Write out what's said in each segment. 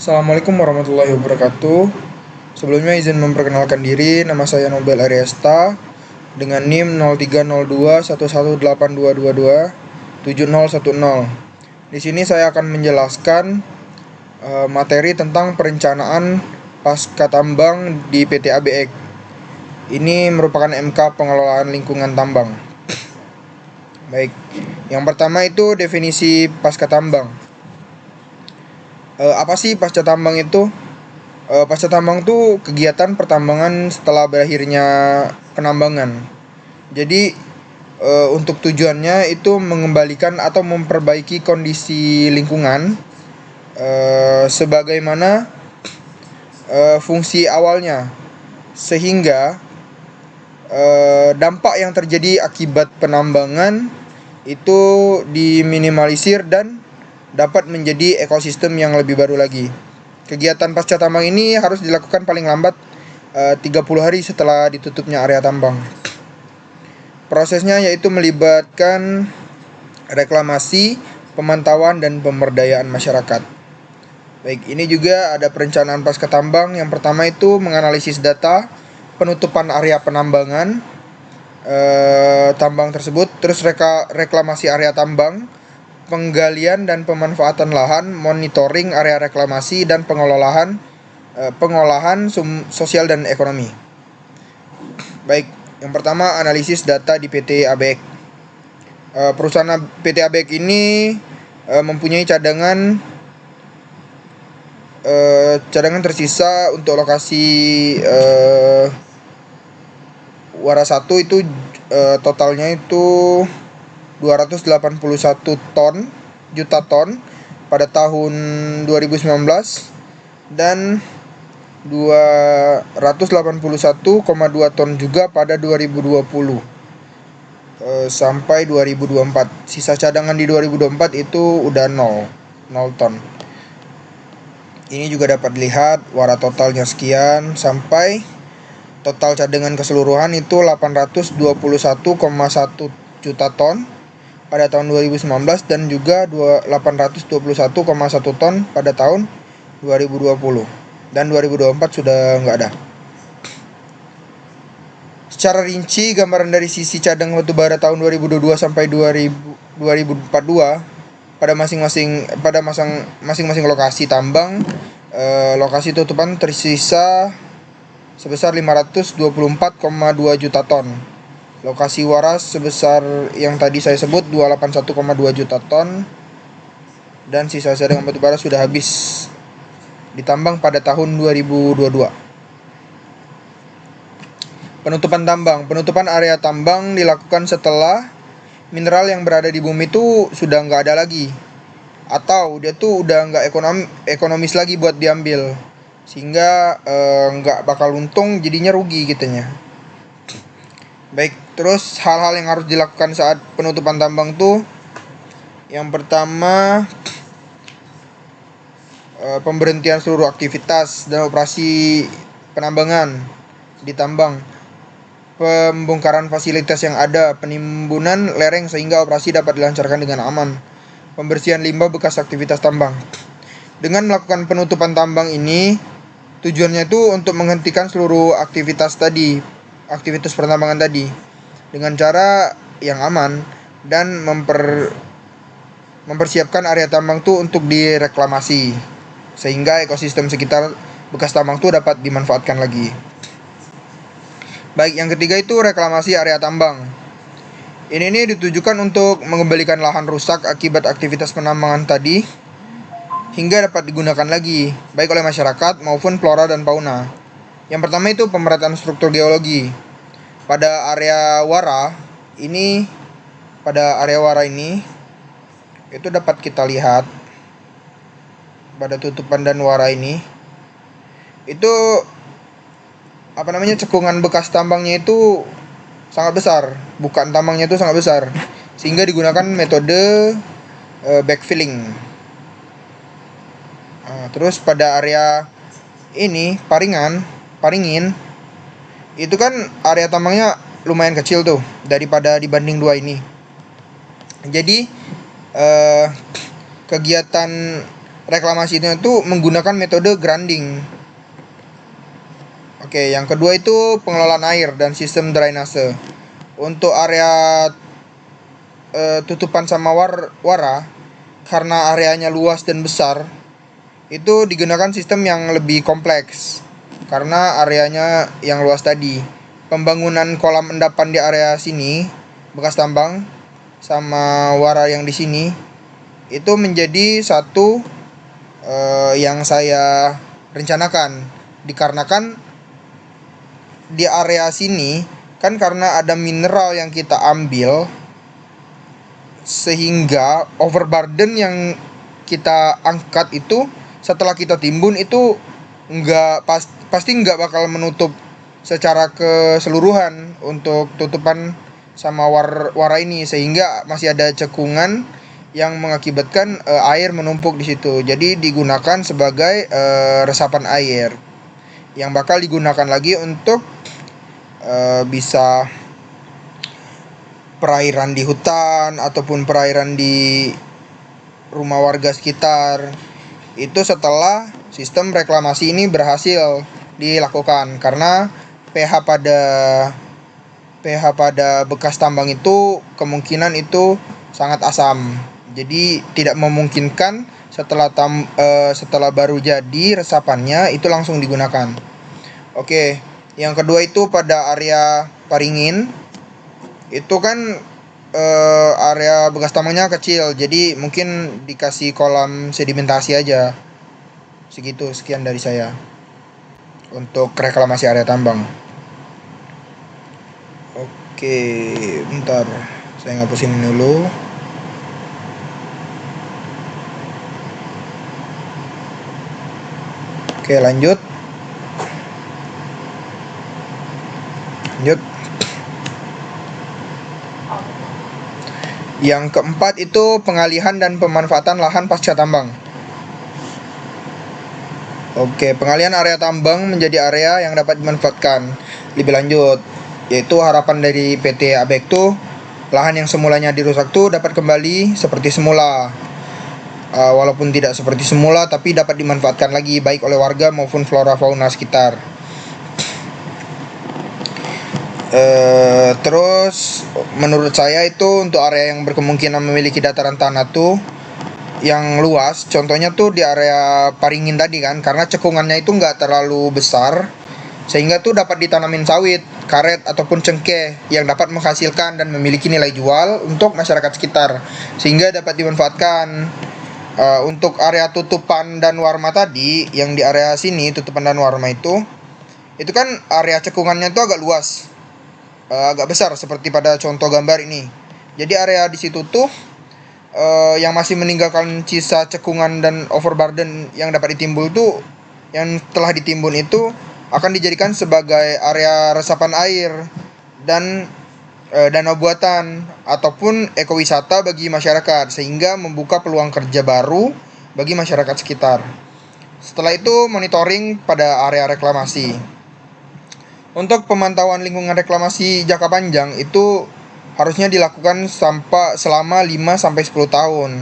Assalamualaikum warahmatullahi wabarakatuh. Sebelumnya izin memperkenalkan diri, nama saya Nobel Ariesta dengan NIM 03021182227010. Di sini saya akan menjelaskan materi tentang perencanaan pasca tambang di PT ABEK. Ini merupakan MK pengelolaan lingkungan tambang. Baik, yang pertama itu definisi pasca tambang. Apa sih pasca tambang itu? Pasca tambang itu kegiatan pertambangan setelah berakhirnya penambangan. Jadi untuk tujuannya itu mengembalikan atau memperbaiki kondisi lingkungan sebagaimana fungsi awalnya, sehingga dampak yang terjadi akibat penambangan itu diminimalisir dan dapat menjadi ekosistem yang lebih baru lagi. Kegiatan pasca tambang ini harus dilakukan paling lambat 30 hari setelah ditutupnya area tambang. Prosesnya yaitu melibatkan reklamasi, pemantauan, dan pemberdayaan masyarakat. Baik, ini juga ada perencanaan pasca tambang. Yang pertama itu menganalisis data, penutupan area penambangan tambang tersebut, terus reklamasi area tambang, penggalian dan pemanfaatan lahan, monitoring area reklamasi, dan pengolahan sosial dan ekonomi. Baik, yang pertama analisis data di PT ABEK. Perusahaan PT ABEK ini mempunyai cadangan tersisa untuk lokasi Wara 1 itu totalnya itu 281 juta ton pada tahun 2019 dan 281,2 ton juga pada 2020 sampai 2024. Sisa cadangan di 2024 itu udah 0 ton. Ini juga dapat dilihat wara totalnya sekian sampai total cadangan keseluruhan itu 821,1 juta ton pada tahun 2019 dan juga 821,1 ton pada tahun 2020, dan 2024 sudah nggak ada. Secara rinci, gambaran dari sisi cadangan batubara tahun 2022 sampai 2042 pada masing-masing lokasi tambang, lokasi tutupan tersisa sebesar 524,2 juta ton. Lokasi waras sebesar yang tadi saya sebut 281,2 juta ton, dan sisa cadangan batubara sudah habis ditambang pada tahun 2022. Penutupan tambang. Penutupan area tambang dilakukan setelah mineral yang berada di bumi itu sudah nggak ada lagi, atau dia tuh udah nggak ekonomis lagi buat diambil, sehingga nggak bakal untung, jadinya rugi gitunya. Baik, terus hal-hal yang harus dilakukan saat penutupan tambang tuh, yang pertama pemberhentian seluruh aktivitas dan operasi penambangan di tambang, pembongkaran fasilitas yang ada, penimbunan lereng sehingga operasi dapat dilancarkan dengan aman, pembersihan limbah bekas aktivitas tambang. Dengan melakukan penutupan tambang ini, tujuannya itu untuk menghentikan seluruh aktivitas pertambangan tadi dengan cara yang aman dan mempersiapkan area tambang tuh untuk direklamasi, sehingga ekosistem sekitar bekas tambang tuh dapat dimanfaatkan lagi. Baik, yang ketiga itu reklamasi area tambang. Ini ditujukan untuk mengembalikan lahan rusak akibat aktivitas penambangan tadi hingga dapat digunakan lagi, baik oleh masyarakat maupun flora dan fauna. Yang pertama itu pemerataan struktur geologi. Pada area wara ini itu dapat kita lihat pada tutupan dan wara ini itu cekungan bekas tambangnya itu sangat besar, bukaan tambangnya itu sangat besar, sehingga digunakan metode backfilling. Terus pada area ini Paringin itu kan area tambangnya lumayan kecil tuh daripada dibanding dua ini. Jadi kegiatan reklamasi itu menggunakan metode grinding. Oke, yang kedua itu pengelolaan air dan sistem drainase. Untuk area tutupan sama wara, karena areanya luas dan besar, itu digunakan sistem yang lebih kompleks karena areanya yang luas tadi. Pembangunan kolam endapan di area sini, bekas tambang, sama wara yang di sini, itu menjadi satu yang saya rencanakan, dikarenakan di area sini kan karena ada mineral yang kita ambil, sehingga overburden yang kita angkat itu setelah kita timbun itu pasti nggak bakal menutup secara keseluruhan untuk tutupan sama wara ini, sehingga masih ada cekungan yang mengakibatkan air menumpuk di situ. Jadi digunakan sebagai resapan air yang bakal digunakan lagi untuk bisa perairan di hutan ataupun perairan di rumah warga sekitar. Itu setelah sistem reklamasi ini berhasil dilakukan, karena pH pada bekas tambang itu kemungkinan itu sangat asam. Jadi tidak memungkinkan setelah baru jadi resapannya itu langsung digunakan. Oke, yang kedua itu pada area Paringin. Itu kan area bekas tambangnya kecil, jadi mungkin dikasih kolam sedimentasi aja. Sekian dari saya untuk reklamasi area tambang. Oke, bentar, saya ngapusin dulu. Oke, lanjut. Yang keempat itu pengalihan dan pemanfaatan lahan pasca tambang. Oke, pengalihan area tambang menjadi area yang dapat dimanfaatkan lebih lanjut, yaitu harapan dari PT ABEK tuh lahan yang semulanya dirusak tuh dapat kembali seperti semula. Walaupun tidak seperti semula, tapi dapat dimanfaatkan lagi baik oleh warga maupun flora fauna sekitar. Terus menurut saya itu untuk area yang berkemungkinan memiliki dataran tanah tuh yang luas, contohnya tuh di area Paringin tadi kan, karena cekungannya itu nggak terlalu besar, sehingga tuh dapat ditanamin sawit, karet ataupun cengkeh yang dapat menghasilkan dan memiliki nilai jual untuk masyarakat sekitar, sehingga dapat dimanfaatkan. Untuk area tutupan dan warma tadi, yang di area sini tutupan dan warma itu kan area cekungannya itu agak luas, agak besar seperti pada contoh gambar ini. Jadi area di situ tuh yang masih meninggalkan sisa cekungan dan overburden yang dapat ditimbul tuh, yang telah ditimbun itu akan dijadikan sebagai area resapan air dan danau buatan ataupun ekowisata bagi masyarakat, sehingga membuka peluang kerja baru bagi masyarakat sekitar. Setelah itu monitoring pada area reklamasi. Untuk pemantauan lingkungan reklamasi jangka panjang itu harusnya dilakukan selama 5-10 tahun.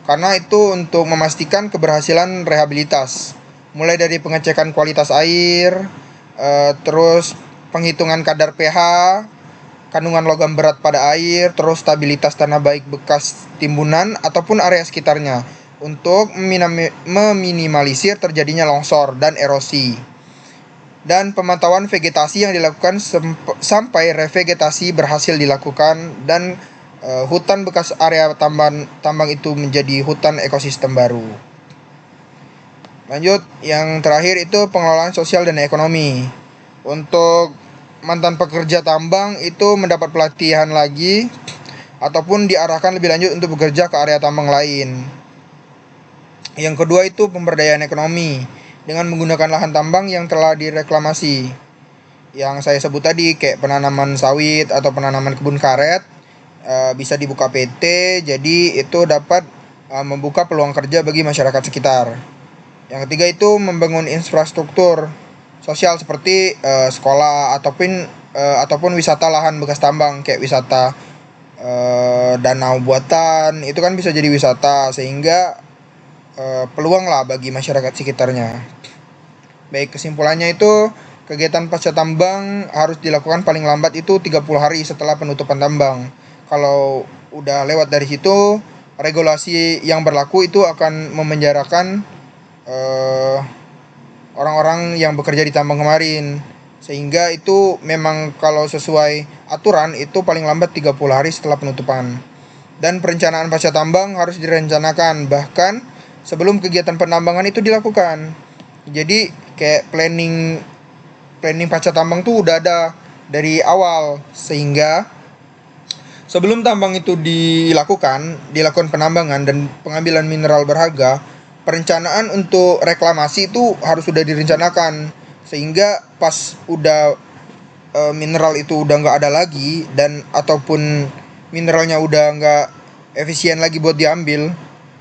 Karena itu untuk memastikan keberhasilan rehabilitas. Mulai dari pengecekan kualitas air, terus penghitungan kadar pH, kandungan logam berat pada air, terus stabilitas tanah baik bekas timbunan ataupun area sekitarnya untuk meminimalisir terjadinya longsor dan erosi. Dan pemantauan vegetasi yang dilakukan sampai revegetasi berhasil dilakukan dan hutan bekas area tambang itu menjadi hutan ekosistem baru. Lanjut, yang terakhir itu pengelolaan sosial dan ekonomi. Untuk mantan pekerja tambang itu mendapat pelatihan lagi ataupun diarahkan lebih lanjut untuk bekerja ke area tambang lain. Yang kedua itu pemberdayaan ekonomi dengan menggunakan lahan tambang yang telah direklamasi. Yang saya sebut tadi kayak penanaman sawit atau penanaman kebun karet, bisa dibuka PT, jadi itu dapat membuka peluang kerja bagi masyarakat sekitar. Yang ketiga itu membangun infrastruktur sosial seperti sekolah ataupun wisata lahan bekas tambang, kayak wisata danau buatan itu kan bisa jadi wisata, sehingga peluang lah bagi masyarakat sekitarnya. Baik, kesimpulannya itu kegiatan pasca tambang harus dilakukan paling lambat itu 30 hari setelah penutupan tambang. Kalau udah lewat dari situ, regulasi yang berlaku itu akan memenjarakan eh, orang-orang yang bekerja di tambang kemarin. Sehingga itu memang kalau sesuai aturan itu paling lambat 30 hari setelah penutupan. Dan perencanaan pasca tambang harus direncanakan bahkan sebelum kegiatan penambangan itu dilakukan. Jadi kayak planning planning pasca tambang tuh udah ada dari awal, sehingga sebelum tambang itu dilakukan penambangan dan pengambilan mineral berharga, perencanaan untuk reklamasi itu harus sudah direncanakan, sehingga pas udah mineral itu udah nggak ada lagi dan ataupun mineralnya udah nggak efisien lagi buat diambil,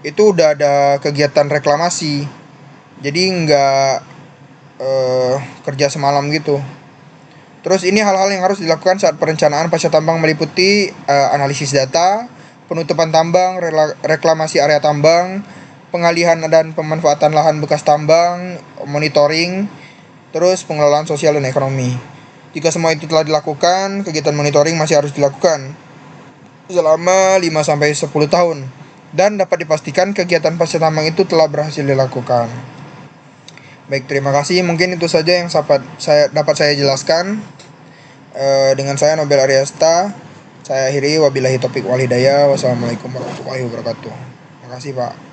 itu udah ada kegiatan reklamasi. Jadi nggak kerja semalam gitu. Terus ini hal-hal yang harus dilakukan saat perencanaan pasca tambang meliputi analisis data, penutupan tambang, reklamasi area tambang, pengalihan dan pemanfaatan lahan bekas tambang, monitoring, terus pengelolaan sosial dan ekonomi. Jika semua itu telah dilakukan, kegiatan monitoring masih harus dilakukan selama 5 sampai 10 tahun dan dapat dipastikan kegiatan pasca tambang itu telah berhasil dilakukan. Baik, terima kasih. Mungkin itu saja yang dapat saya jelaskan. Dengan saya Nobel Aryasta, saya akhiri. Wabillahi taufiq wal hidayah. Wassalamualaikum warahmatullahi wabarakatuh. Terima kasih, Pak.